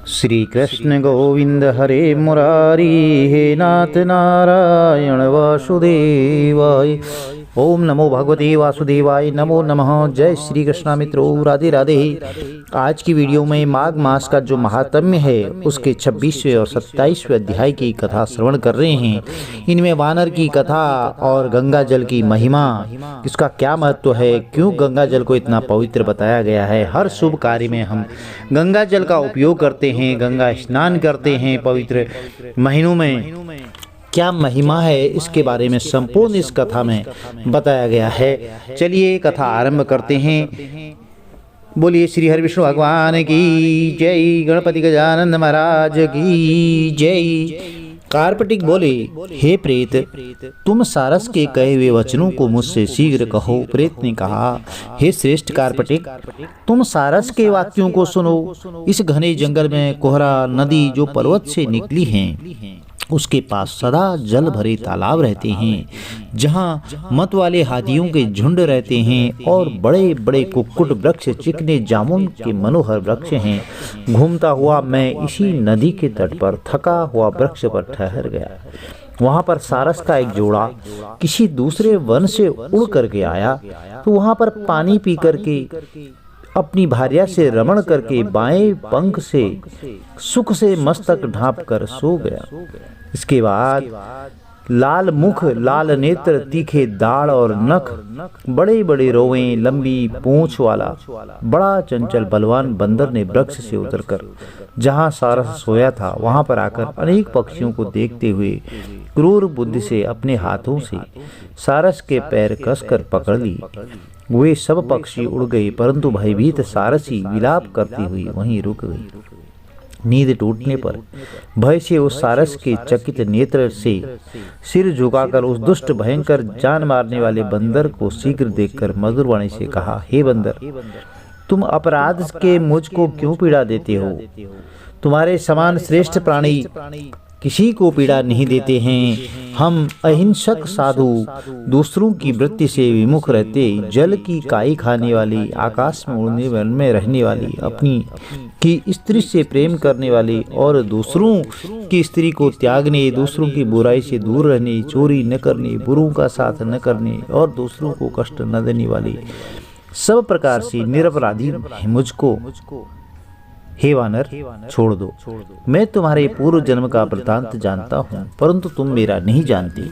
श्री कृष्ण गोविंद हरे मुरारी, हे नाथ नारायण वासुदेवाय। ओम नमो भगवते वासुदेवाय, नमो नमः। जय श्री कृष्ण मित्रों, राधे राधे। आज की वीडियो में माघ मास का जो महात्म्य है उसके 26वें और 27वें अध्याय की कथा श्रवण कर रहे हैं। इनमें वानर की कथा और गंगा जल की महिमा, इसका क्या महत्व है, क्यों गंगा जल को इतना पवित्र बताया गया है। हर शुभ कार्य में हम गंगा जल का उपयोग करते हैं, गंगा स्नान करते हैं। पवित्र महीनों में क्या महिमा है, इसके बारे में संपूर्ण इस कथा में बताया गया है। चलिए कथा आरंभ करते हैं। बोलिए श्री हरि विष्णु भगवान की जय, गणपति गजानन महाराज की जय। कार्पटिक बोले, हे प्रेत, तुम सारस के कहे हुए वचनों को मुझसे शीघ्र कहो। प्रेत ने कहा, हे श्रेष्ठ कार्पटिक, तुम सारस के वाक्यों को सुनो। इस घने जंगल में कोहरा नदी जो पर्वत से निकली है, उसके पास सदा जल भरे तालाब रहते हैं, जहाँ मत वाले हाथियों के झुंड रहते हैं और बड़े बड़े कुक्कुट वृक्ष, चिकने जामुन के मनोहर वृक्ष हैं। घूमता हुआ मैं इसी नदी के तट पर थका हुआ वृक्ष पर ठहर गया। वहाँ पर सारस का एक जोड़ा किसी दूसरे वन से उड़ करके आया, तो वहाँ पर पानी पी करके अपनी भार्या से रमण करके बाएं पंख से सुख से मस्तक ढांप कर सो गया। इसके बाद लाल मुख, लाल नेत्र, तीखे दाढ़ और नख, बड़े बड़े रोवें, लंबी पूंछ वाला बड़ा चंचल बलवान बंदर ने वृक्ष से उतरकर जहां सारस सोया था वहां पर आकर अनेक पक्षियों को देखते हुए क्रूर बुद्धि से अपने हाथों से सारस के पैर कसकर पकड़ ली। वे सब पक्षी उड़ गए, परंतु भयभीत सारसी विलाप करती हुई वहीं रुक गई। नींद टूटने पर भय से उस सारस के चकित नेत्र से सिर झुकाकर उस दुष्ट भयंकर जान मारने वाले बंदर को शीघ्र देखकर मधुर वाणी से कहा, हे बंदर, तुम अपराध के मुझको क्यों पीड़ा देते हो? तुम्हारे समान श्रेष्ठ प्राणी किसी को पीड़ा नहीं देते हैं। हम अहिंसक साधु, दूसरों की वृत्ति से विमुख रहते, जल की काई खाने वाली, आकाश में उड़ने वन में रहने वाली, अपनी की स्त्री से प्रेम करने वाली और दूसरों की स्त्री को त्यागने, दूसरों की बुराई से दूर रहने, चोरी न करने, बुरों का साथ न करने और दूसरों को कष्ट न देने वाली, सब प्रकार से निरपराधी मुझको हे वानर छोड़ दो। मैं तुम्हारे पूर्व जन्म का वृतांत जानता हूँ, परंतु तुम मेरा नहीं जानते।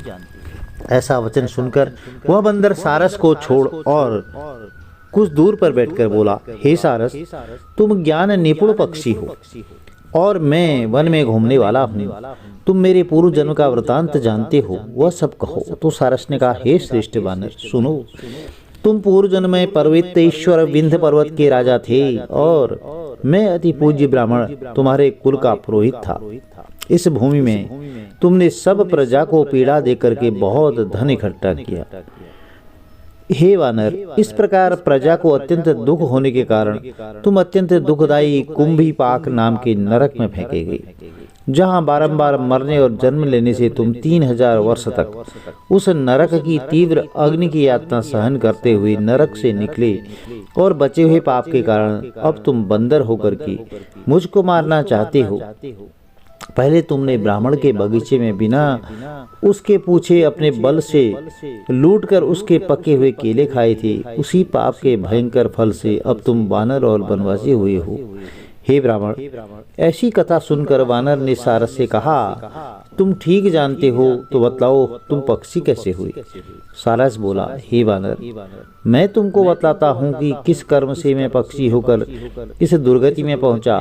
ऐसा वचन सुनकर वह बंदर सारस को छोड़ और कुछ दूर पर बैठकर बोला, हे सारस, तुम ज्ञान निपुण पक्षी हो और मैं वन में घूमने वाला हूँ। तुम मेरे पूर्व जन्म का वृतांत जानते हो, वह सब कहो। तो सारस ने कहा, हे श्रेष्ठ वानर, सुनो। तुम पूर्व जन्म में पर्वतेश्वर विंध्य पर्वत के राजा थे और मैं अति पूज्य ब्राह्मण तुम्हारे कुल का पुरोहित था। इस भूमि में तुमने सब प्रजा को पीड़ा देकर के बहुत धन इकट्ठा किया। हे वानर, इस प्रकार प्रजा को अत्यंत दुख होने के कारण तुम अत्यंत दुखदायी कुंभी पाक नाम के नरक में फेंके गए, जहाँ बारंबार मरने और जन्म लेने से तुम 3000 वर्ष तक उस नरक की तीव्र अग्नि की यातना सहन करते हुए नरक से निकले और बचे हुए पाप के कारण अब तुम बंदर होकर के मुझको मारना चाहते हो। पहले तुमने ब्राह्मण के बगीचे में बिना उसके पूछे अपने बल से लूटकर उसके पके हुए केले खाए थे। उसी पाप के भयंकर फल से अब तुम वानर और वनवासी हुए हो। हे ब्राह्मण, ऐसी कथा सुनकर वानर ने सारस से कहा, तुम ठीक जानते हो तो बतलाओ तुम पक्षी कैसे हुए? सारस बोला, हे वानर, मैं तुमको बतलाता हूँ कि किस कर्म से मैं पक्षी होकर इस दुर्गति में पहुँचा।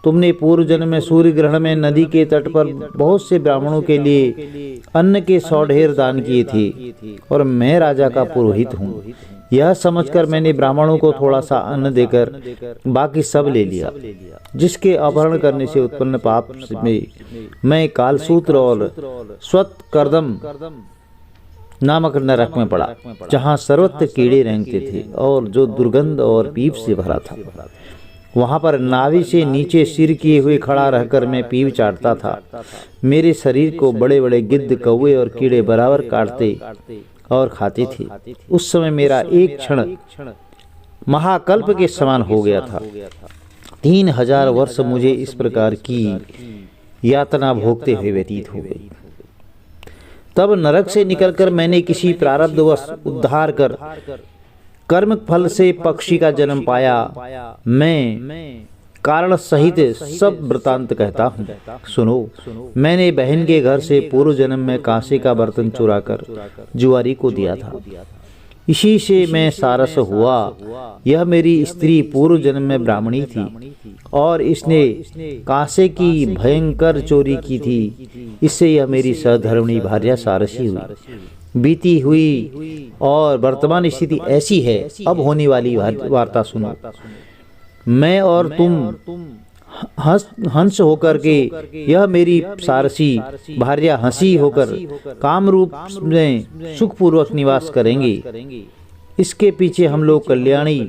तुमने पूर्व जन्म में सूर्य ग्रहण में नदी के तट पर बहुत से ब्राह्मणों के लिए अन्न के 100 ढेर दान किए थे और मैं राजा का पुरोहित हूँ। यह समझकर मैंने ब्राह्मणों को थोड़ा सा अन्न देकर बाकी सब ले लिया, जिसके अपहरण करने से उत्पन्न पाप में मैं कालसूत्र और स्वतकर्दम नामक नरक में पड़ा, जहाँ सर्वत्र कीड़े रेंगते थे और जो दुर्गंध और पीप से भरा था। वहाँ पर नाभि से नीचे सिर किए हुए खड़ा रहकर मैं पीप चाटता था। मेरे शरीर को बड़े बड़े गिद्ध, कौवे और कीड़े बराबर काटते और खाते थे। उस समय मेरा एक क्षण महाकल्प के समान हो गया था। 3000 वर्ष मुझे इस प्रकार की यातना भोगते हुए व्यतीत हो गई। तब नरक से निकलकर मैंने किसी प्रारब्धवश उद्धार कर कर्म फल से पक्षी का जन्म पाया। मैं कारण सहित सब वृतांत कहता हूँ, सुनो। मैंने बहन के घर से पूर्व जन्म में कांसे का बर्तन चुराकर जुआरी को दिया था, इसी से मैं सारस हुआ। यह मेरी स्त्री पूर्व जन्म में ब्राह्मणी थी और इसने कांसे की भयंकर चोरी की थी, इससे यह मेरी सधर्मिणी भार्या सारसी हुई। बीती हुई और वर्तमान स्थिति ऐसी है। अब होने वाली वार्ता सुनो। मैं और तुम हंस होकर के, यह मेरी सारसी भार्या हंसी होकर काम रूप में सुखपूर्वक निवास करेंगे। इसके पीछे हम लोग कल्याणी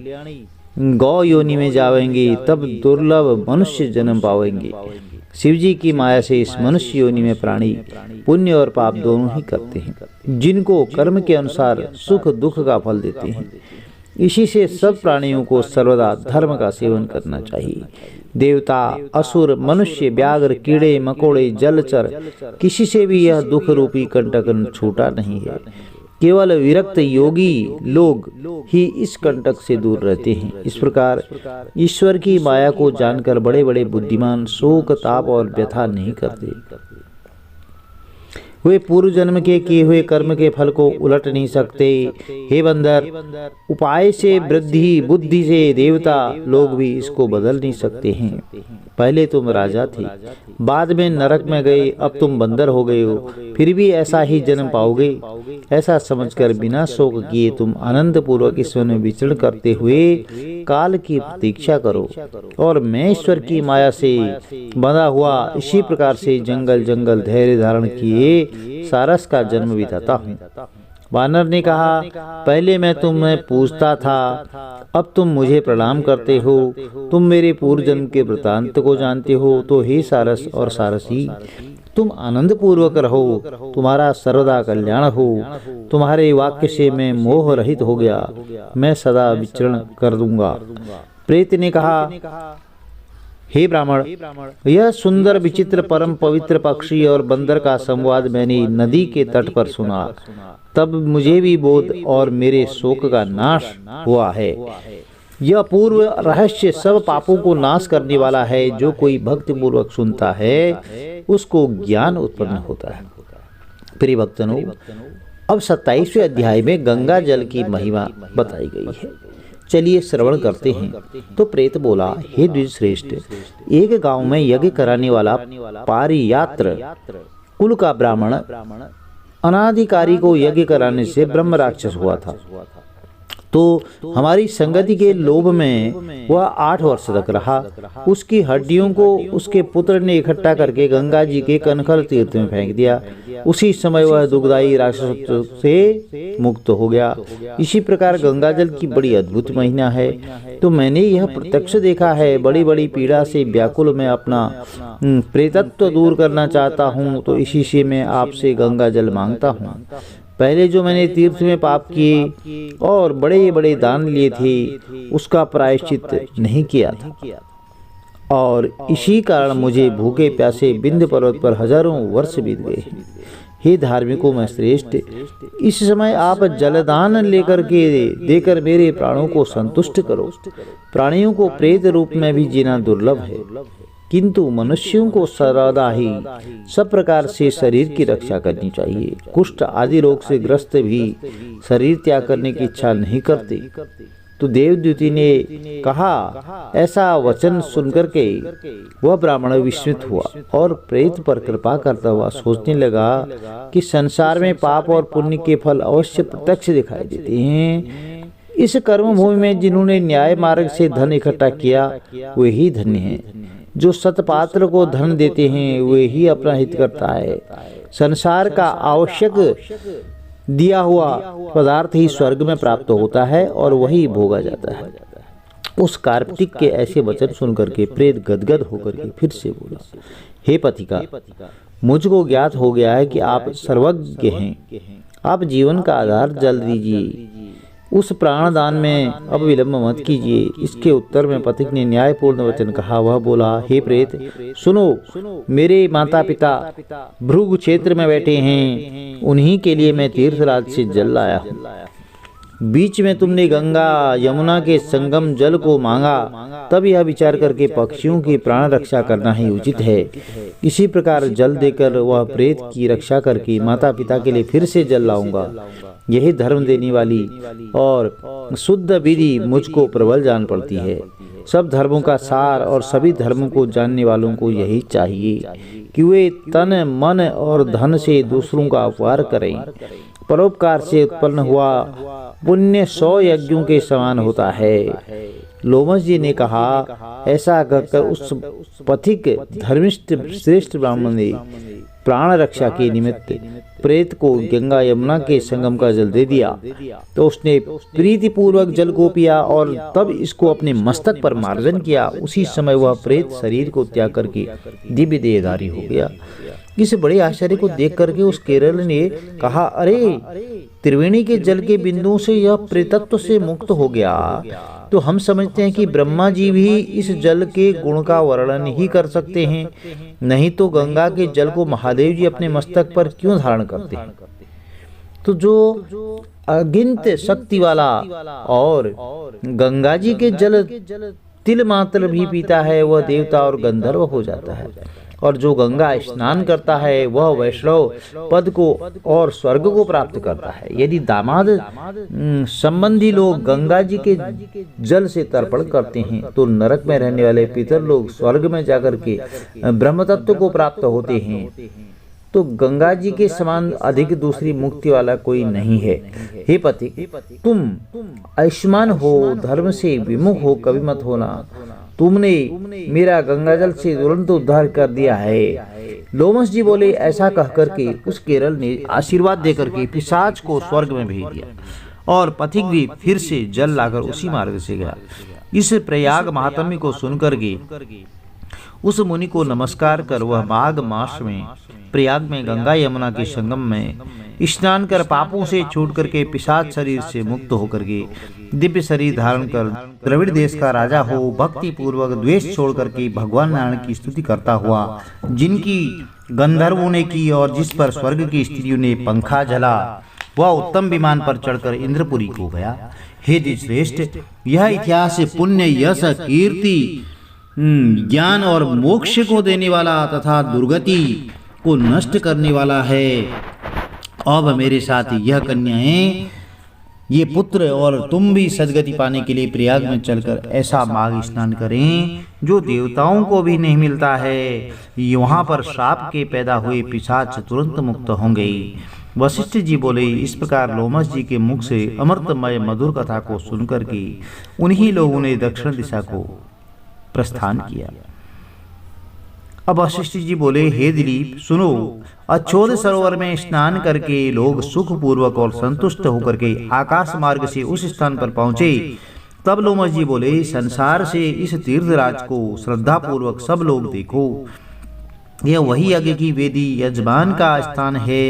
गौ योनि में जाएंगे, तब दुर्लभ मनुष्य जन्म पाएंगे। शिवजी की माया से इस मनुष्य योनि में प्राणी पुण्य और पाप दोनों ही करते हैं, जिनको कर्म के अनुसार सुख दुख का फल देते हैं। इसी से सब प्राणियों को सर्वदा धर्म का सेवन करना चाहिए। देवता, असुर, मनुष्य, व्याघ्र, कीड़े मकोड़े, जलचर, किसी से भी यह दुख रूपी कंटक छूटा नहीं है। केवल विरक्त योगी लोग ही इस कंटक से दूर रहते हैं। इस प्रकार ईश्वर की माया को जानकर बड़े बड़े बुद्धिमान शोक ताप और व्यथा नहीं करते। वे पूर्व जन्म के किए हुए कर्म के फल को उलट नहीं सकते। हे बंदर, उपाय से वृद्धि बुद्धि से देवता लोग भी इसको बदल नहीं सकते हैं। पहले तुम राजा थे, बाद में नरक में गए, अब तुम बंदर हो गए हो, फिर भी ऐसा ही जन्म पाओगे। ऐसा समझकर बिना शोक किए तुम आनंद पूर्वक ईश्वर में विचरण करते हुए काल की प्रतीक्षा करो, और मैं ईश्वर की माया से बंधा हुआ इसी प्रकार से जंगल जंगल धैर्य धारण किए सारस का जन्म बिताता हूँ। वानर ने कहा, पहले मैं तुम्हें पूछता था, अब तुम मुझे प्रणाम करते हो। तुम मेरे पूर्व जन्म के वृतांत को जानते हो, तो हे सारस और सारसी, तुम आनंद पूर्वक रहो, तुम्हारा सर्वदा कल्याण हो। तुम्हारे वाक्य से मैं मोह रहित हो गया, मैं सदा विचरण कर दूंगा। प्रेत ने कहा, हे ब्राह्मण, यह सुंदर विचित्र परम पवित्र पक्षी और बंदर का संवाद मैंने नदी के तट पर सुना। तब मुझे भी बोध और मेरे शोक का नाश हुआ है। यह पूर्व रहस्य सब पापों को नाश करने वाला है। जो कोई भक्ति पूर्वक सुनता है उसको ज्ञान उत्पन्न होता है। प्रिय भक्तों, अब 27वें अध्याय में गंगा जल की महिमा बताई गई है। चलिए श्रवण करते हैं। तो प्रेत बोला, हे द्विजश्रेष्ठ, एक गांव में यज्ञ कराने वाला पारियात्र कुल का ब्राह्मण अनाधिकारी को यज्ञ कराने से ब्रह्म राक्षस हुआ था। तो हमारी संगति के लोभ में वह 8 वर्ष तक रहा। उसकी हड्डियों को उसके पुत्र ने इकट्ठा करके गंगा जी के कनखल तीर्थ में फेंक दिया। उसी समय वह दुखदायी राक्षस से मुक्त हो गया। इसी प्रकार गंगा जल की बड़ी अद्भुत महिमा है। तो मैंने यह प्रत्यक्ष देखा है। बड़ी बड़ी पीड़ा से व्याकुल मैं अपना प्रेतत्व दूर करना चाहता हूँ, तो इसी से मैं आपसे गंगा जल मांगता हूँ। पहले जो मैंने तीर्थ में पाप किए और बड़े बड़े दान लिए थे, उसका प्रायश्चित नहीं किया था, और इसी कारण मुझे भूखे प्यासे विंध्य पर्वत पर हजारों वर्ष बीत गए। हे धार्मिकों में श्रेष्ठ, इस समय आप जलदान लेकर के देकर मेरे प्राणों को संतुष्ट करो। प्राणियों को प्रेत रूप में भी जीना दुर्लभ है, किंतु मनुष्यों को सर्वदा ही सब प्रकार से शरीर की रक्षा करनी चाहिए। कुष्ठ आदि रोग से ग्रस्त भी शरीर त्याग करने की इच्छा नहीं करते। तो देवदूती ने कहा, ऐसा वचन सुनकर के वह ब्राह्मण विस्मित हुआ और प्रेत पर कृपा करता हुआ सोचने लगा कि संसार में पाप और पुण्य के फल अवश्य प्रत्यक्ष दिखाई देते हैं। इस कर्म भूमि में जिन्होंने न्याय मार्ग से धन इकट्ठा किया वे ही धन्य हैं। जो सतपात्र को धन देते हैं वे ही अपना हित करता है। संसार का आवश्यक दिया हुआ पदार्थ ही स्वर्ग में प्राप्त होता है और वही भोगा जाता है। उस कार्तिक के ऐसे वचन सुनकर के प्रेत गदगद होकर के फिर से बोला, हे पथिका, मुझको ज्ञात हो गया है कि आप सर्वज्ञ हैं। आप जीवन का आधार जल दीजिए। उस प्राणदान में अब विलंब मत कीजिए। इसके उत्तर में पथिक ने न्यायपूर्ण वचन कहा। वह बोला, हे प्रेत, सुनो, मेरे माता पिता भृगु क्षेत्र में बैठे हैं, उन्हीं के लिए मैं तीर्थराज से जल लाया हूँ। बीच में तुमने गंगा यमुना के संगम जल को मांगा, तब यह विचार करके पक्षियों की प्राण रक्षा करना ही उचित है। इसी प्रकार जल देकर वह प्रेत की रक्षा करके माता पिता के लिए फिर से जल लाऊंगा। यही धर्म देने वाली और शुद्ध विधि मुझको प्रबल जान पड़ती है। सब धर्मों का सार और सभी धर्मों को जानने वालों को यही चाहिए कि वे तन मन और धन से दूसरों का उपकार करें। परोपकार से उत्पन्न हुआ पुण्य 100 यज्ञों के समान होता है। लोमस जी ने कहा, ऐसा कहकर उस पथिक धर्मिष्ठ श्रेष्ठ ब्राह्मण ने प्राण रक्षा के निमित्त प्रेत को गंगा यमुना के संगम का जल दे दिया। तो उसने प्रीति पूर्वक जल को पिया और तब इसको अपने मस्तक पर मार्जन किया। उसी समय वह प्रेत शरीर को त्याग करके दिव्य देहधारी हो गया। इस बड़े आश्चर्य को देख करके उस केरल ने कहा, अरे, त्रिवेणी के जल के बिंदुओं से यह प्रेतत्व से मुक्त हो गया। तो हम समझते हैं कि ब्रह्मा जी भी इस जल के गुण का वर्णन ही कर सकते हैं, नहीं तो गंगा के जल को महादेव जी अपने मस्तक पर क्यों धारण करते हैं। तो जो अगिनत शक्ति वाला और गंगा जी के जल तिल मात्र भी पीता है, वह देवता और गंधर्व हो जाता है। और जो गंगा स्नान करता है वह वैष्णव पद को और स्वर्ग को प्राप्त करता है। यदि दामाद संबंधी लोग गंगा जी के जल से तर्पण करते हैं तो नरक में रहने वाले पितर लोग स्वर्ग में जाकर के ब्रह्म तत्व को प्राप्त होते हैं। तो गंगा जी के समान अधिक दूसरी मुक्ति वाला कोई नहीं है। हे पति, तुम आयुष्मान हो, धर्म से विमुख हो, कभी मत होना। तुमने मेरा गंगाजल से तुरंत उद्धार कर दिया है। लोमस जी बोले। ऐसा कहकर के उस केरल ने आशीर्वाद देकर के पिशाच को स्वर्ग में भेज दिया और पथिक भी फिर से जल लाकर उसी मार्ग से गया। इस प्रयाग महात्म्य को सुनकर के उस मुनि को नमस्कार कर वह माघ मास में प्रयाग में गंगा यमुना के संगम में स्नान कर पापों से छूट करके पिशाच शरीर से मुक्त होकर के दिव्य शरीर धारण कर द्रविड़ देश का राजा हो, भक्ति पूर्वक द्वेष छोड़ करके भगवान नारायण की स्तुति करता हुआ, जिनकी गंधर्वों ने की और जिस पर स्वर्ग की स्त्रियों ने पंखा झला, वह उत्तम विमान पर चढ़कर इंद्रपुरी को गया। हे द्विजश्रेष्ठ, यह इतिहास पुण्य, यश, कीर्ति, ज्ञान और मोक्ष को देने वाला तथा दुर्गति को नष्ट करने वाला है। अब मेरे साथ यह कन्याएं, ये पुत्र और तुम भी सदगति पाने के लिए प्रयाग में चलकर ऐसा माघ स्नान करें जो देवताओं को भी नहीं मिलता है। वहां पर श्राप के पैदा हुए पिशाच तुरंत मुक्त होंगे। वशिष्ठ जी बोले। इस प्रकार लोमस जी के मुख से अमृतमय मधुर कथा को सुनकर के उन्हीं लोगों ने दक्षिण दिशा को प्रस्थान किया। अब वशिष्ठ जी बोले, हे दिलीप, सुनो, अच्छोद सरोवर में स्नान करके लोग सुख पूर्वक और संतुष्ट होकर के आकाश मार्ग से उस स्थान पर पहुंचे। तब लोमस जी बोले, संसार से इस तीर्थराज को श्रद्धा पूर्वक सब लोग देखो। यह वही यज्ञ की वेदी यजमान का स्थान है।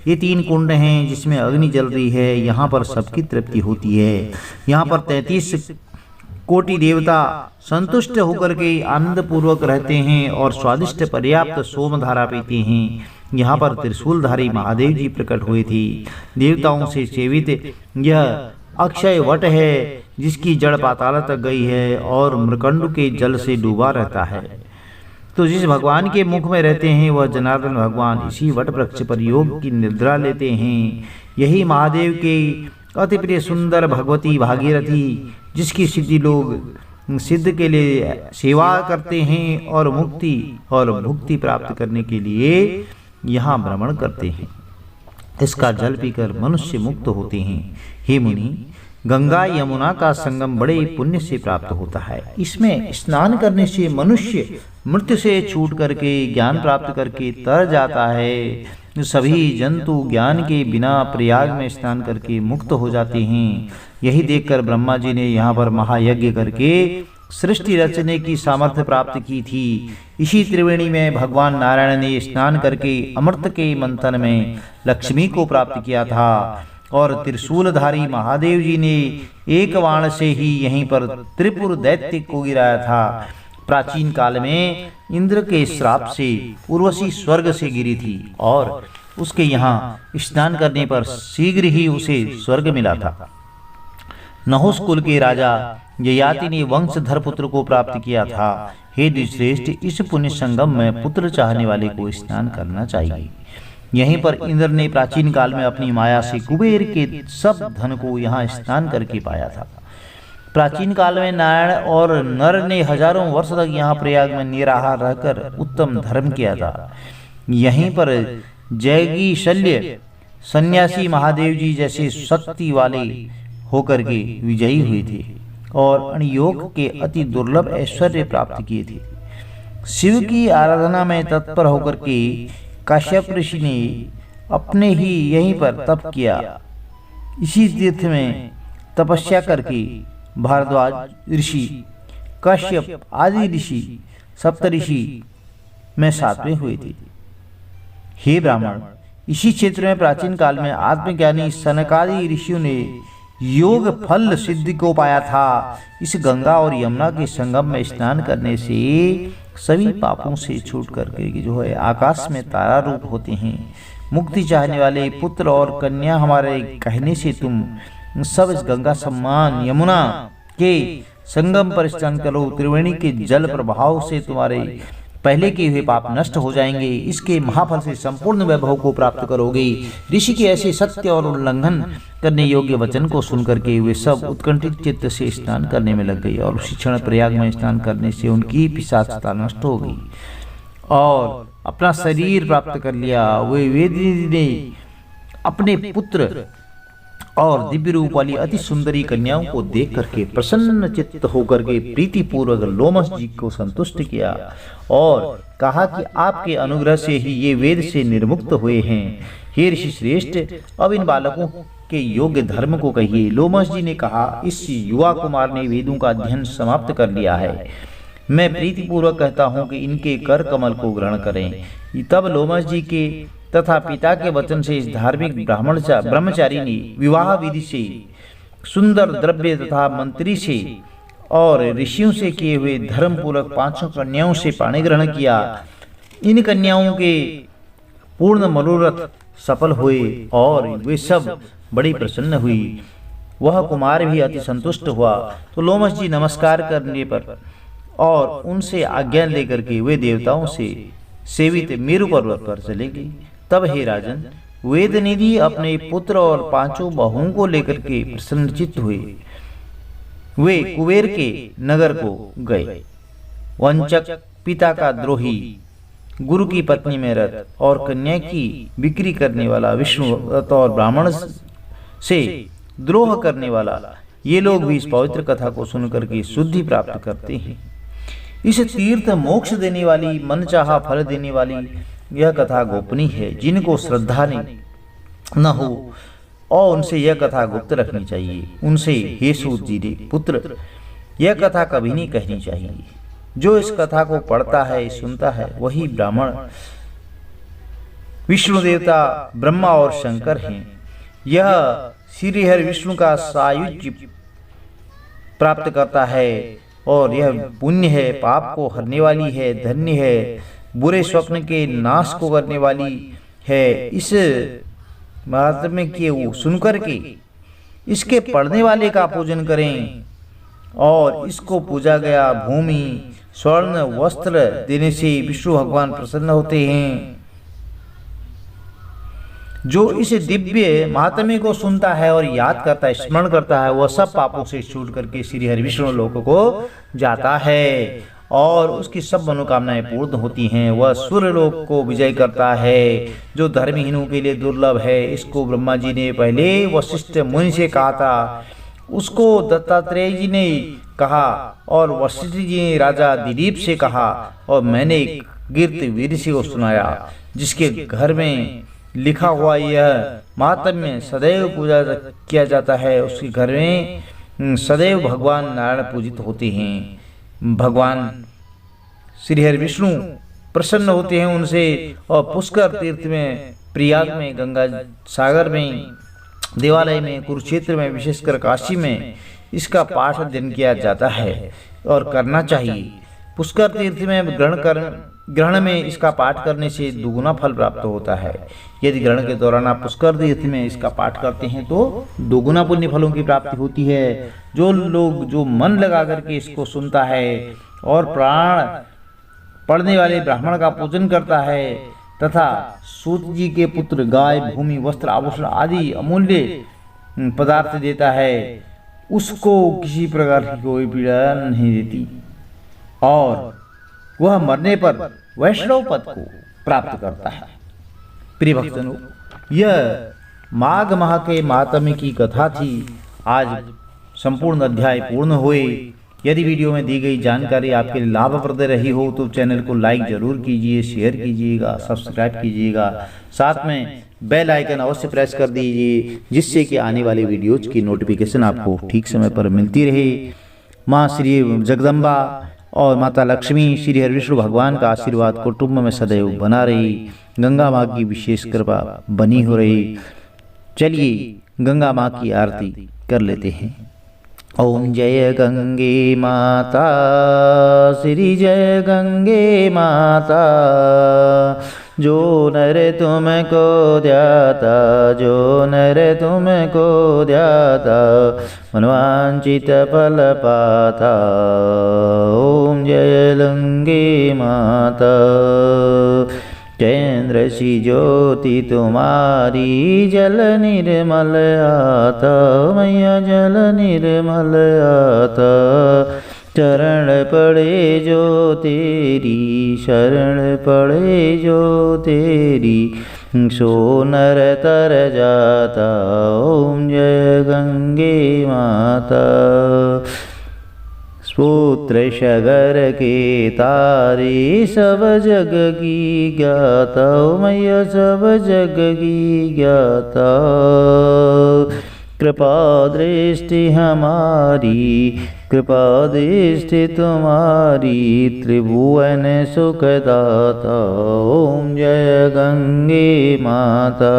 ये 3 कुंड हैं जिसमें अग्नि जल रही है। यहाँ पर सबकी तृप्ति होती है। यहाँ पर 33 कोटि देवता संतुष्ट होकर के आनंद पूर्वक रहते हैं और स्वादिष्ट पर्याप्त सोमधारा पीते हैं। यहाँ पर त्रिशूलधारी महादेव जी प्रकट हुए थे। देवताओं से सेवित यह अक्षय वट है जिसकी जड़ पाताल तक गई है और मृकंड के जल से डूबा रहता है। तो जिस भगवान के मुख में रहते हैं वह जनार्दन भगवान इसी वट वृक्ष पर योग की निद्रा लेते हैं। यही महादेव के अति प्रिय सुंदर भगवती भागीरथी, जिसकी सिद्धि लोग सिद्ध के लिए सेवा करते हैं और मुक्ति और भुक्ति प्राप्त करने के लिए यहाँ भ्रमण करते हैं। इसका जल पीकर मनुष्य मुक्त होते हैं। हे मुनि, गंगा यमुना का संगम बड़े पुण्य से प्राप्त होता है। इसमें स्नान करने से मनुष्य मृत्यु से छूट करके ज्ञान प्राप्त करके तर जाता है। सभी जंतु ज्ञान के बिना प्रयाग में स्नान करके मुक्त हो जाते हैं। यही देखकर ब्रह्मा जी ने यहाँ पर महायज्ञ करके सृष्टि रचने की सामर्थ्य प्राप्त की थी। इसी त्रिवेणी में भगवान नारायण ने स्नान करके अमृत के मंथन में लक्ष्मी को प्राप्त किया था और त्रिशूलधारी महादेव जी ने एक बाण से ही यहीं पर त्रिपुर दैत्य को गिराया था। प्राचीन काल में इंद्र के श्राप से उर्वशी स्वर्ग से गिरी थी और उसके यहाँ स्नान करने पर शीघ्र ही उसे स्वर्ग मिला था। नहुस कुल के राजा ययाति ने वंशधर पुत्र को प्राप्त किया था। हे द्विश्रेष्ठ, इस पुण्य संगम में पुत्र चाहने वाले को स्नान करना चाहिए। यहीं पर इंद्र ने प्राचीन काल में अपनी माया से कुबेर के सब धन को यहाँ स्नान करके पाया था। प्राचीन काल में नारायण और नर ने हजारों वर्ष तक यहाँ प्रयाग में निराहार रहकर उत्तम धर्म किया था। यहीं पर जैगी शल्य सन्यासी महादेव जी जैसे शक्ति वाले होकर के विजयी हुए थे और अणयोग के अति दुर्लभ ऐश्वर्य प्राप्त किए थे। शिव की आराधना में तत्पर होकर के काश्यप ऋषि ने अपने ही यहीं पर तप किया। इसी तीर्थ में तपस्या करके भारद्वाज ऋषि, काश्यप आदि ऋषि, सप्तऋषि में सातवें हुए थे। हे ब्राह्मण, इसी क्षेत्र में प्राचीन काल में आत्मज्ञानी सनकादि ऋषियों ने योग फल सिद्धि को पाया था। इस गंगा और यमुना के संगम में स्नान करने से सभी पापों से छूट करके जो है आकाश में तारा रूप होते हैं। मुक्ति चाहने वाले पुत्र और कन्या हमारे कहने से तुम सब इस गंगा सम्मान यमुना के संगम पर स्नान करो। त्रिवेणी के जल प्रभाव से तुम्हारे पहले के हुए पाप नष्ट हो जाएंगे। इसके महाफल से संपूर्ण वैभव को प्राप्त करोगे। ऋषि के ऐसे सत्य और उल्लंघन करने योग्य वचन को सुनकर के वे सब उत्कंठित चित्त से स्नान करने में लग गई और उसी क्षण प्रयाग में स्नान करने से उनकी पिशाचता नष्ट हो गई और अपना शरीर प्राप्त कर लिया। वे वेदनिधि ने अपने पुत्र और दिव्य रूप वाली अति सुंदरी कन्याओं को देख करके प्रसन्न चित्त होकर के प्रीति पूर्वक लोमस जी को संतुष्ट किया और कहा कि आपके अनुग्रह से ही ये वेद से निर्मुक्त हुए हैं। हे ऋषि श्रेष्ठ, अब इन बालकों के योग्य धर्म को कहिए। लोमस जी ने कहा, इस युवा कुमार ने वेदों का अध्ययन समाप्त कर लिया है। मैं प्रीतिपूर्वक कहता हूँ कि इनके कर कमल को ग्रहण करें। तब लोमस जी के तथा पिता के वचन से इस धार्मिक ब्रह्मचारी ने विवाह विधि से, सुंदर द्रव्य तथा मंत्री से और ऋषियों से किए हुए धर्म पूर्वक 5 कन्याओं से पाणी ग्रहण किया। इन कन्याओं के पूर्ण मनोरथ सफल हुए और वे सब बड़ी प्रसन्न हुई। वह कुमार भी अति संतुष्ट हुआ। तो लोमस जी नमस्कार करने पर और उनसे आज्ञा लेकर के वे देवताओं से सेवित मेरु पर्वत पर चले गए। तब हे राजन, वेदनिधि अपने पुत्र और 5 बहुओं को लेकर के प्रसन्नचित्त हुए। वे कुबेर के नगर को गए। वंचक, पिता का द्रोही, गुरु की पत्नी में रत और कन्या की बिक्री करने वाला विष्णु और ब्राह्मण से द्रोह करने वाला, ये लोग भी इस पवित्र कथा को सुनकर के शुद्धि प्राप्त करते हैं। इस तीर्थ मोक्ष देने वाली, मनचाहा फल देने वाली यह कथा गोपनीय है। जिनको श्रद्धा न हो और उनसे यह कथा गुप्त रखनी चाहिए। उनसे हे सूत जी ने पुत्र, यह कथा कभी नहीं कहनी चाहिए। जो इस कथा को पढ़ता है, सुनता है, वही ब्राह्मण, विष्णु देवता, ब्रह्मा और शंकर हैं। यह श्रीहरि विष्णु का सायुज्य प्राप्त करता है और यह पुण्य है, पाप को हरने वाली है, धन्य है, बुरे स्वप्न के नाश को करने वाली है। इस महात्म्य के सुनकर के इसके पढ़ने वाले का पूजन करें और इसको पूजा गया भूमि, स्वर्ण वस्त्र देने से विष्णु भगवान प्रसन्न होते हैं। जो इस दिव्य महात्म्य को सुनता है और याद करता है, स्मरण करता है, वह सब पापों से छूट करके श्री हरि विष्णु लोक को जाता है और उसकी सब मनोकामनाएं पूर्ण होती हैं। वह सूर्य लोक को विजय करता है, जो धर्महीनों के लिए दुर्लभ है। इसको ब्रह्मा जी ने पहले वशिष्ठ मुनि से कहा था, उसको दत्तात्रेय जी ने कहा और वशिष्ठ जी ने राजा दिलीप से कहा और मैंने कीर्ति वीर से को सुनाया। जिसके घर में लिखा हुआ यह महात्म्य सदैव पूजा किया जाता है, उसके घर में सदैव भगवान नारायण पूजित होते हैं। भगवान श्री हरि विष्णु प्रसन्न होते हैं उनसे और पुष्कर तीर्थ में, प्रयाग में, गंगा सागर में देवालय में, कुरुक्षेत्र में, विशेषकर काशी में इसका पाठ अध्ययन किया जाता है और करना चाहिए। पुष्कर तीर्थ में ग्रहण में इसका पाठ करने से दुगुना फल प्राप्त होता है। यदि ग्रहण के दौरान आप पुष्कर तीर्थ में इसका पाठ करते हैं तो दोगुना पुण्य फलों की प्राप्ति होती है। जो मन लगा करके इसको सुनता है और प्राण पढ़ने वाले ब्राह्मण का पूजन करता है तथा सूत जी के पुत्र गाय, भूमि, वस्त्र, आभूषण आदि अमूल्य पदार्थ देता है, उसको किसी प्रकार की कोई पीड़ा नहीं देती और वह मरने पर वैष्णव पद को प्राप्त करता है। प्रिय भक्तों, यह माघ माह के मातम्य की कथा थी। आज संपूर्ण अध्याय पूर्ण हुए। यदि वीडियो में दी गई जानकारी आपके लिए लाभप्रद रही हो तो चैनल को लाइक जरूर कीजिए, शेयर कीजिएगा, सब्सक्राइब कीजिएगा, साथ में बेल आइकन अवश्य प्रेस कर दीजिए जिससे कि आने वाली वीडियोज की नोटिफिकेशन आपको ठीक समय पर मिलती रहे। माँ श्री जगदम्बा और माता लक्ष्मी, श्री हरि विष्णु भगवान का आशीर्वाद कुटुंब में सदैव बना रही, गंगा माँ की विशेष कृपा बनी हो रही। चलिए गंगा माँ की आरती कर लेते हैं। ओम जय गंगे माता, श्री जय गंगे माता, जो नर तुमको ध्याता, जो नर तुमको ध्याता, मनवांचित फल पाता। ओम जय गंगे माता, चंद्र सी ज्योति तुम्हारी, जल निर्मल आता, मैया जल निर्मल आता। शरण पड़े जो तेरी, शरण पड़े जो तेरी, सो नर तर जाता। ओम जय गंगे माता, सूत्र शगर के तारे, सब जग की ज्ञाता, मैया सब जग की ज्ञाता। कृपा दृष्टि हमारी, कृपा दृष्टि तुम्हारी, त्रिभुवन सुखदाता। ओम जय गंगे माता,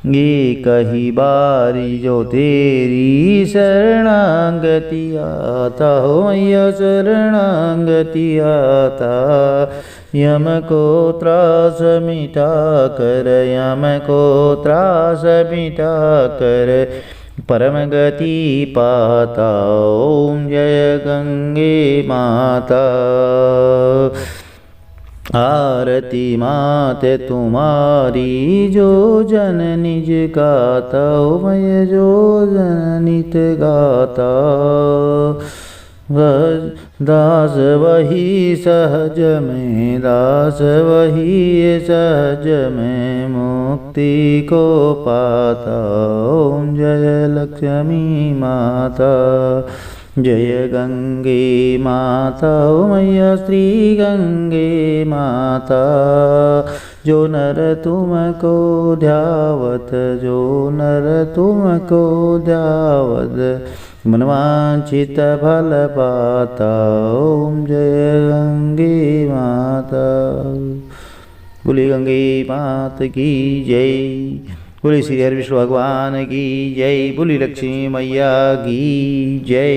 ये कही बारी जो तेरी, शरणागति आता। हो मैया शरणागति आता। यम को त्रास मिटा कर, यम को त्रास मिटा कर, परम गति पाता। ओम जय गंगे माता, आरती माते तुम्हारी, जो जन निज गाता। ओ मैं जो जन नित गाता, दास वही सहज में, दास वही सहज में, मुक्ति को पाता। ओम जय लक्ष्मी माता, जय गंगे माता। ओ मैया श्री गंगे माता, जो नर तुमको ध्यावत, जो नर तुमको ध्यावत, मनवांचित फल पाता। ओम जय गंगे माता। बोली गंगे माता की जय, बोली श्री हरि विष्णु भगवान की जय, बोली लक्ष्मी मैया की जय।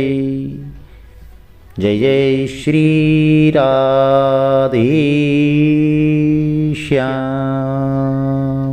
जय जय श्री राधे श्याम।